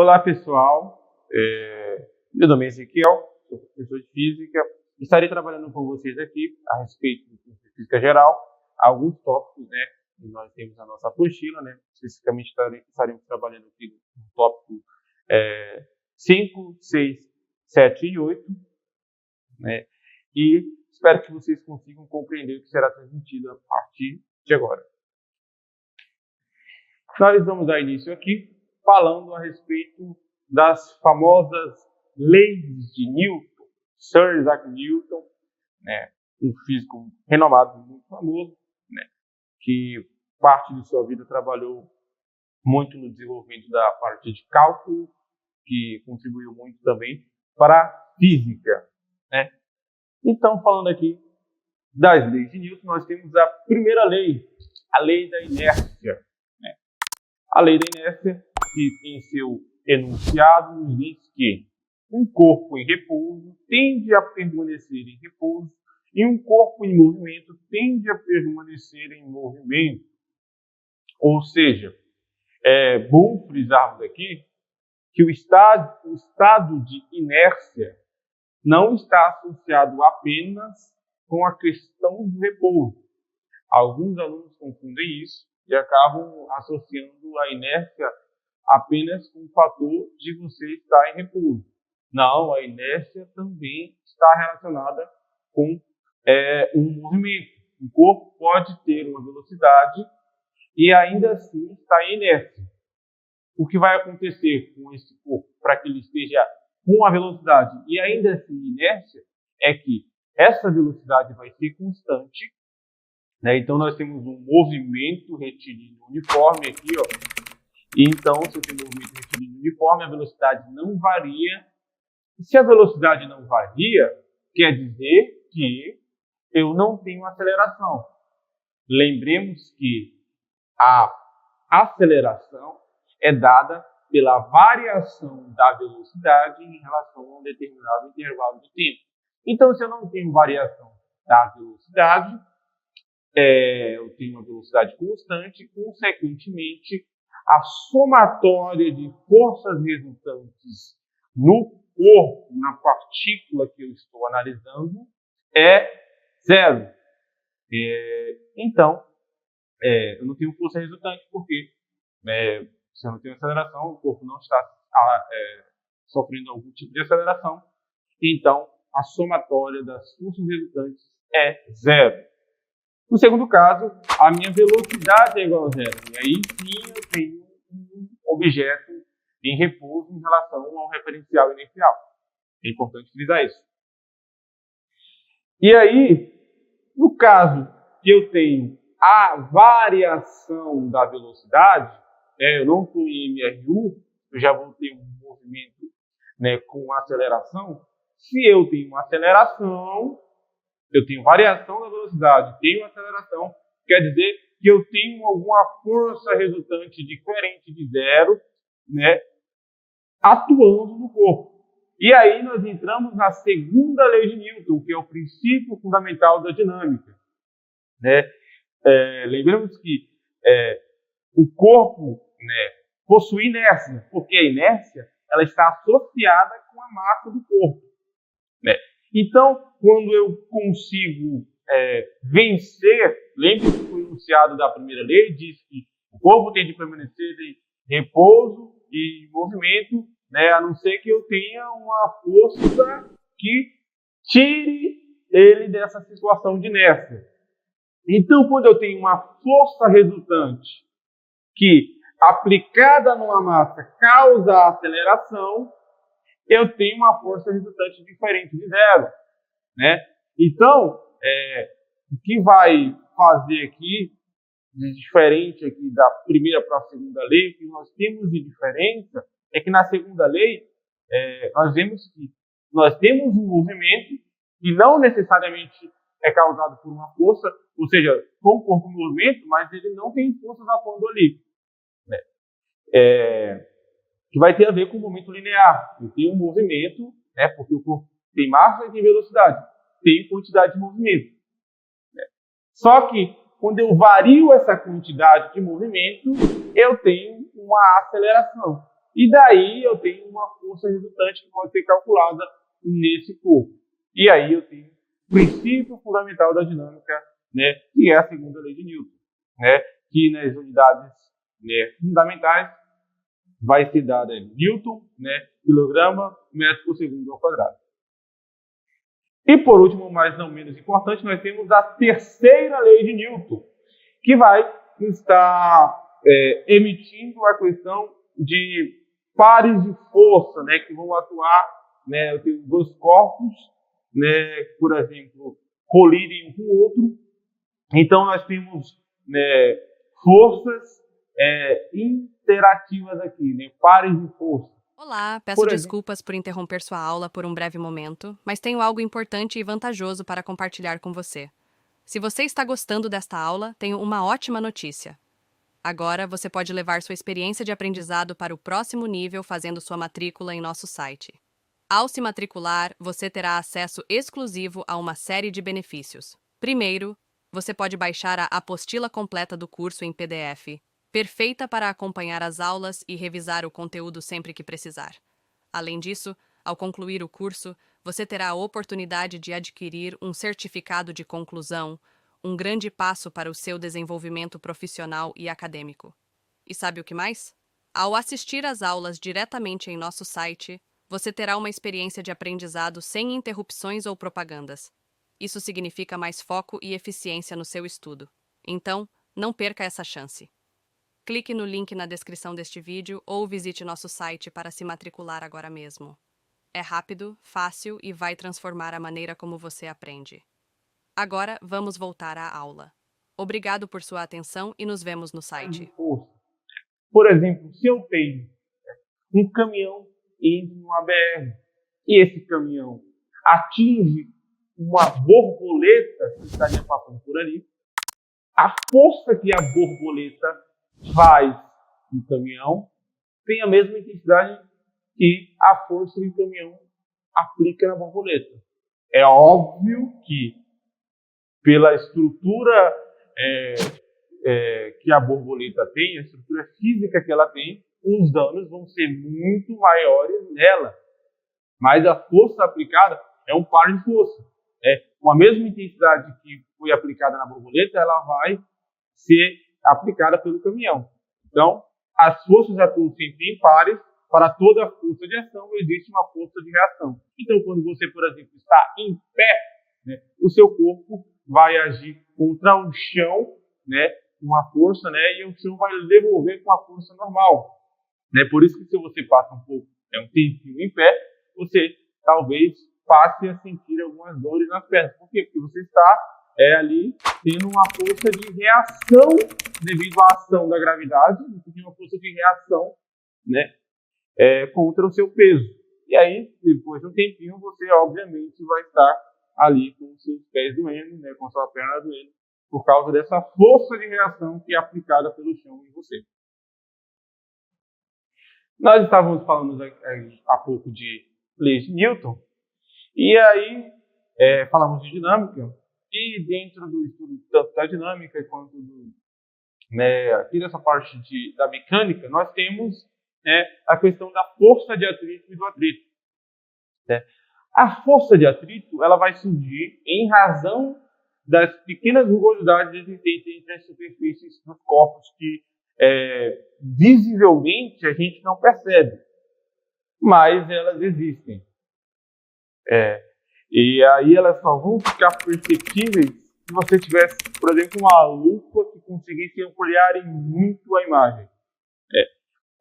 Olá, pessoal. Meu nome é Ezequiel, sou professor de Física. Estarei trabalhando com vocês aqui a respeito de Física Geral, alguns tópicos, que nós temos na nossa apostila, Especificamente estaremos trabalhando aqui no tópico 5, 6, 7 e 8, E espero que vocês consigam compreender o que será transmitido a partir de agora. Nós vamos dar início aqui falando a respeito das famosas leis de Newton. Sir Isaac Newton, um físico renomado, muito famoso, que parte de sua vida trabalhou muito no desenvolvimento da parte de cálculo, que contribuiu muito também para a física. Então, falando aqui das leis de Newton, nós temos a primeira lei, a lei da inércia. A lei da inércia, que em seu enunciado nos diz que um corpo em repouso tende a permanecer em repouso e um corpo em movimento tende a permanecer em movimento. Ou seja, é bom frisarmos aqui que o estado de inércia não está associado apenas com a questão do repouso. Alguns alunos confundem isso e acabam associando a inércia apenas com o fator de você estar em repouso. Não, a inércia também está relacionada com um movimento. O corpo pode ter uma velocidade e ainda assim estar em inércia. O que vai acontecer com esse corpo para que ele esteja com a velocidade e ainda assim em inércia é que essa velocidade vai ser constante. Então, nós temos um movimento retilíneo uniforme aqui, Então, se eu tenho um movimento retilíneo uniforme, a velocidade não varia. E se a velocidade não varia, quer dizer que eu não tenho aceleração. Lembremos que a aceleração é dada pela variação da velocidade em relação a um determinado intervalo de tempo. Então, se eu não tenho variação da velocidade, eu tenho uma velocidade constante, consequentemente, a somatória de forças resultantes no corpo, na partícula que eu estou analisando, é zero. Então, eu não tenho força resultante porque, se eu não tenho aceleração, o corpo não está sofrendo algum tipo de aceleração. Então, a somatória das forças resultantes é zero. No segundo caso, a minha velocidade é igual a zero. E aí sim eu tenho um objeto em repouso em relação ao referencial inercial. É importante frisar isso. E aí, no caso que eu tenho a variação da velocidade, eu não estou em MRU, eu já vou ter um movimento com aceleração. Se eu tenho uma aceleração, eu tenho variação da velocidade, tenho aceleração, quer dizer que eu tenho alguma força resultante diferente de zero, atuando no corpo. E aí nós entramos na segunda lei de Newton, que é o princípio fundamental da dinâmica. Lembramos que o corpo possui inércia, porque a inércia ela está associada com a massa do corpo. Então, quando eu consigo vencer, lembre-se que o enunciado da primeira lei diz que o corpo tem de permanecer em repouso e em movimento, a não ser que eu tenha uma força que tire ele dessa situação de inércia. Então, quando eu tenho uma força resultante que, aplicada numa massa, causa a aceleração, eu tenho uma força resultante diferente de zero. Então, o que vai fazer aqui, de diferente aqui da primeira para a segunda lei, o que nós temos de diferença é que na segunda lei, nós vemos que nós temos um movimento que não necessariamente é causado por uma força, ou seja, foi um corpo em movimento, mas ele não tem forças atuando ali. Que vai ter a ver com o movimento linear. Eu tenho um movimento, porque o corpo tem massa e tem velocidade, tem quantidade de movimento. Só que, quando eu vario essa quantidade de movimento, eu tenho uma aceleração. E daí eu tenho uma força resultante que pode ser calculada nesse corpo. E aí eu tenho o princípio fundamental da dinâmica, né, que é a segunda lei de Newton, né, que nas unidades, né, fundamentais vai ser dada Newton, né, quilograma, metro por segundo ao quadrado. E por último, mas não menos importante, nós temos a terceira lei de Newton, que vai estar emitindo a questão de pares de força, né, que vão atuar, né, eu tenho dois corpos, né, por exemplo, colidem um com o outro. Então nós temos, né, forças interativas aqui, né, pares de força. Olá, peço desculpas por interromper sua aula por um breve momento, mas tenho algo importante e vantajoso para compartilhar com você. Se você está gostando desta aula, tenho uma ótima notícia. Agora você pode levar sua experiência de aprendizado para o próximo nível fazendo sua matrícula em nosso site. Ao se matricular, você terá acesso exclusivo a uma série de benefícios. Primeiro, você pode baixar a apostila completa do curso em PDF, perfeita para acompanhar as aulas e revisar o conteúdo sempre que precisar. Além disso, ao concluir o curso, você terá a oportunidade de adquirir um certificado de conclusão, um grande passo para o seu desenvolvimento profissional e acadêmico. E sabe o que mais? Ao assistir às aulas diretamente em nosso site, você terá uma experiência de aprendizado sem interrupções ou propagandas. Isso significa mais foco e eficiência no seu estudo. Então, não perca essa chance. Clique no link na descrição deste vídeo ou visite nosso site para se matricular agora mesmo. É rápido, fácil e vai transformar a maneira como você aprende. Agora, vamos voltar à aula. Obrigado por sua atenção e nos vemos no site. Por exemplo, se eu tenho um caminhão indo numa BR e esse caminhão atinge uma borboleta que estaria passando por ali, a força que a borboleta faz no caminhão tem a mesma intensidade que a força que o caminhão aplica na borboleta. É óbvio que, pela estrutura que a borboleta tem, a estrutura física que ela tem, os danos vão ser muito maiores nela. Mas a força aplicada é um par de força. Com a mesma intensidade que foi aplicada na borboleta, ela vai ser aplicada pelo caminhão. Então, as forças atuam sempre em pares. Para toda força de ação, existe uma força de reação. Então, quando você, por exemplo, está em pé, né, o seu corpo vai agir contra o chão, né, uma força, né, e o chão vai devolver com a força normal. Né? Por isso que se você passa um tempinho em pé, você talvez passe a sentir algumas dores nas pernas. Por quê? Porque você está ali tendo uma força de reação devido à ação da gravidade, você tem uma força de reação, né, contra o seu peso. E aí, depois de um tempinho, você obviamente vai estar ali com os seus pés doendo, né, com a sua perna doendo, por causa dessa força de reação que é aplicada pelo chão em você. Nós estávamos falando há pouco de leis de Newton, e aí falamos de dinâmica, e dentro do estudo tanto da dinâmica quanto aqui dessa parte da mecânica, nós temos a questão da força de atrito e do atrito. A força de atrito ela vai surgir em razão das pequenas rugosidades existentes entre as superfícies dos corpos que visivelmente a gente não percebe, mas elas existem. E aí elas só vão ficar perceptíveis se você tivesse, por exemplo, uma lupa que conseguisse ampliar muito a imagem.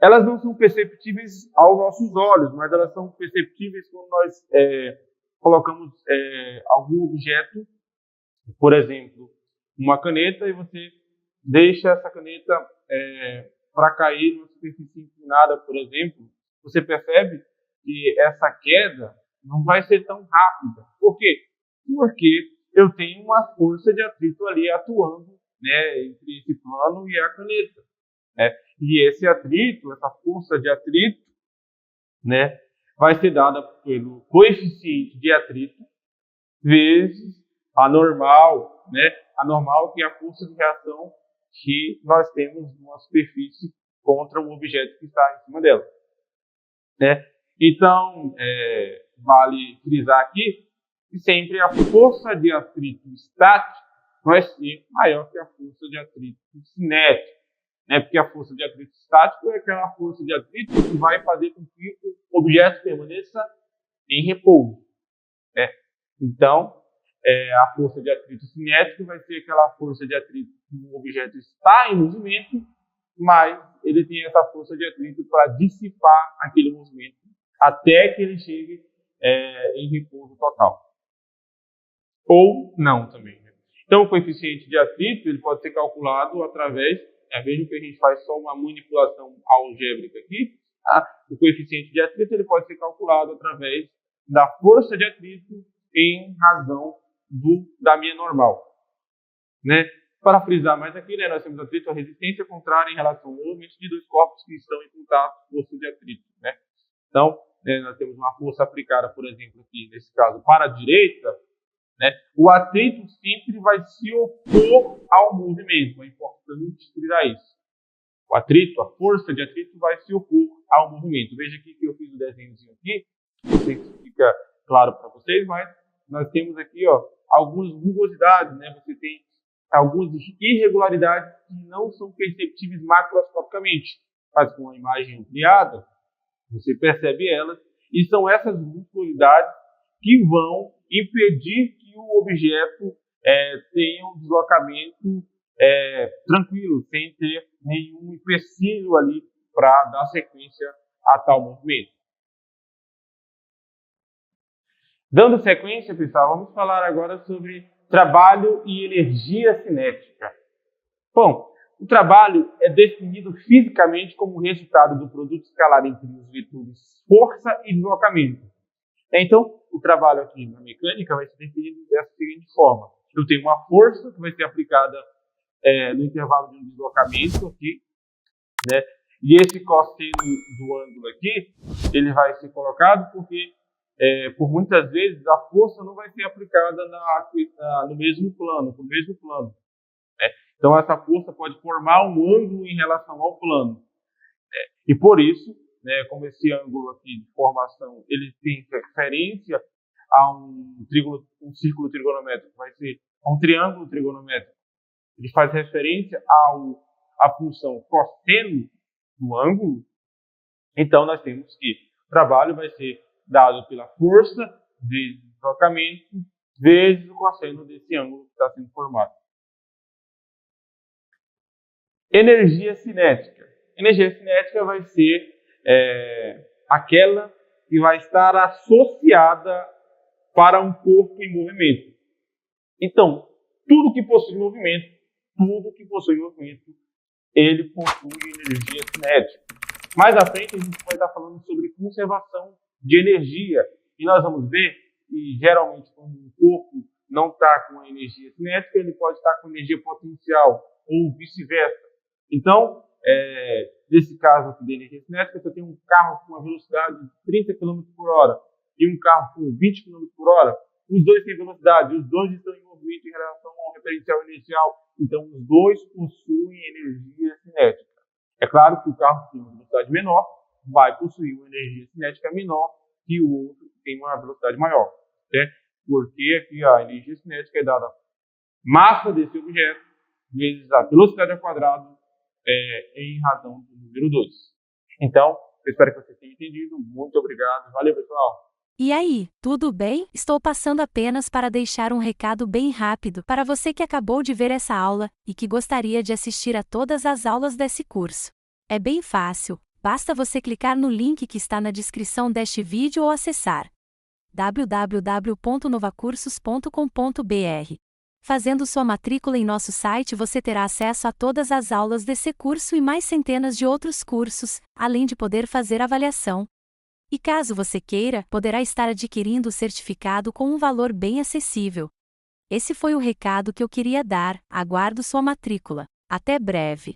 Elas não são perceptíveis aos nossos olhos, mas elas são perceptíveis quando nós colocamos algum objeto, por exemplo, uma caneta, e você deixa essa caneta para cair numa superfície inclinada, por exemplo. Você percebe que essa queda não vai ser tão rápida. Por quê? Porque eu tenho uma força de atrito ali atuando, né, entre esse plano e a caneta. E esse atrito, essa força de atrito, né, vai ser dada pelo coeficiente de atrito vezes a normal, né, a normal que é a força de reação que nós temos numa superfície contra o objeto que está em cima dela. né? Então, vale frisar aqui que sempre a força de atrito estático vai ser maior que a força de atrito cinético, né? Porque a força de atrito estático é aquela força de atrito que vai fazer com que o objeto permaneça em repouso, né? Então, a força de atrito cinético vai ser aquela força de atrito que o objeto está em movimento, mas ele tem essa força de atrito para dissipar aquele movimento até que ele chegue em repouso total. Ou não também, né? Então, o coeficiente de atrito ele pode ser calculado através, mesmo que a gente faz só uma manipulação algébrica aqui, o coeficiente de atrito ele pode ser calculado através da força de atrito em razão da minha normal, né? Para frisar mais aqui, né, nós temos atrito, a resistência contrária em relação ao movimento de dois corpos que estão em contato, força de atrito, né? Então, nós temos uma força aplicada, por exemplo, aqui, nesse caso, para a direita, né? O atrito sempre vai se opor ao movimento. É importante frisar isso. O atrito, a força de atrito vai se opor ao movimento. Veja aqui que eu fiz o desenhozinho aqui. Não sei se fica claro para vocês, mas nós temos aqui algumas rugosidades, né? Você tem algumas irregularidades que não são perceptíveis macroscopicamente, mas com a imagem ampliada, você percebe elas, e são essas rugosidades que vão impedir que o objeto tenha um deslocamento tranquilo, sem ter nenhum empecilho ali para dar sequência a tal movimento. Dando sequência, pessoal, vamos falar agora sobre trabalho e energia cinética. Bom, o trabalho é definido fisicamente como resultado do produto escalar entre os vetores força e deslocamento. Então, o trabalho aqui na mecânica vai ser definido dessa seguinte forma. Eu tenho uma força que vai ser aplicada no intervalo de um deslocamento aqui, né? E esse cosseno do ângulo aqui, ele vai ser colocado porque, por muitas vezes, a força não vai ser aplicada no mesmo plano, né? Então, essa força pode formar um ângulo em relação ao plano. E por isso, né, como esse ângulo aqui de formação, ele tem referência a um círculo trigonométrico, vai ser um triângulo trigonométrico. Ele faz referência à função cosseno do ângulo. Então, nós temos que o trabalho vai ser dado pela força vezes o deslocamento vezes o cosseno desse ângulo que está sendo formado. Energia cinética. Energia cinética vai ser aquela que vai estar associada para um corpo em movimento. Então, tudo que possui movimento, ele possui energia cinética. Mais à frente, a gente vai estar falando sobre conservação de energia. E nós vamos ver que, geralmente, quando um corpo não está com energia cinética, ele pode estar com energia potencial, ou vice-versa. Então, nesse caso aqui da energia cinética, você tem um carro com uma velocidade de 30 km por hora e um carro com 20 km por hora. Os dois têm velocidade, os dois estão em movimento em relação ao referencial inicial. Então, os dois possuem energia cinética. É claro que o carro que tem uma velocidade menor vai possuir uma energia cinética menor que o outro que tem uma velocidade maior, certo? Porque aqui a energia cinética é dada massa desse objeto vezes a velocidade ao quadrado em razão do número 2. Então, eu espero que vocês tenham entendido. Muito obrigado. Valeu, pessoal. E aí, tudo bem? Estou passando apenas para deixar um recado bem rápido para você que acabou de ver essa aula e que gostaria de assistir a todas as aulas desse curso. É bem fácil, basta você clicar no link que está na descrição deste vídeo ou acessar www.novacursos.com.br. Fazendo sua matrícula em nosso site, você terá acesso a todas as aulas desse curso e mais centenas de outros cursos, além de poder fazer avaliação. E caso você queira, poderá estar adquirindo o certificado com um valor bem acessível. Esse foi o recado que eu queria dar. Aguardo sua matrícula. Até breve!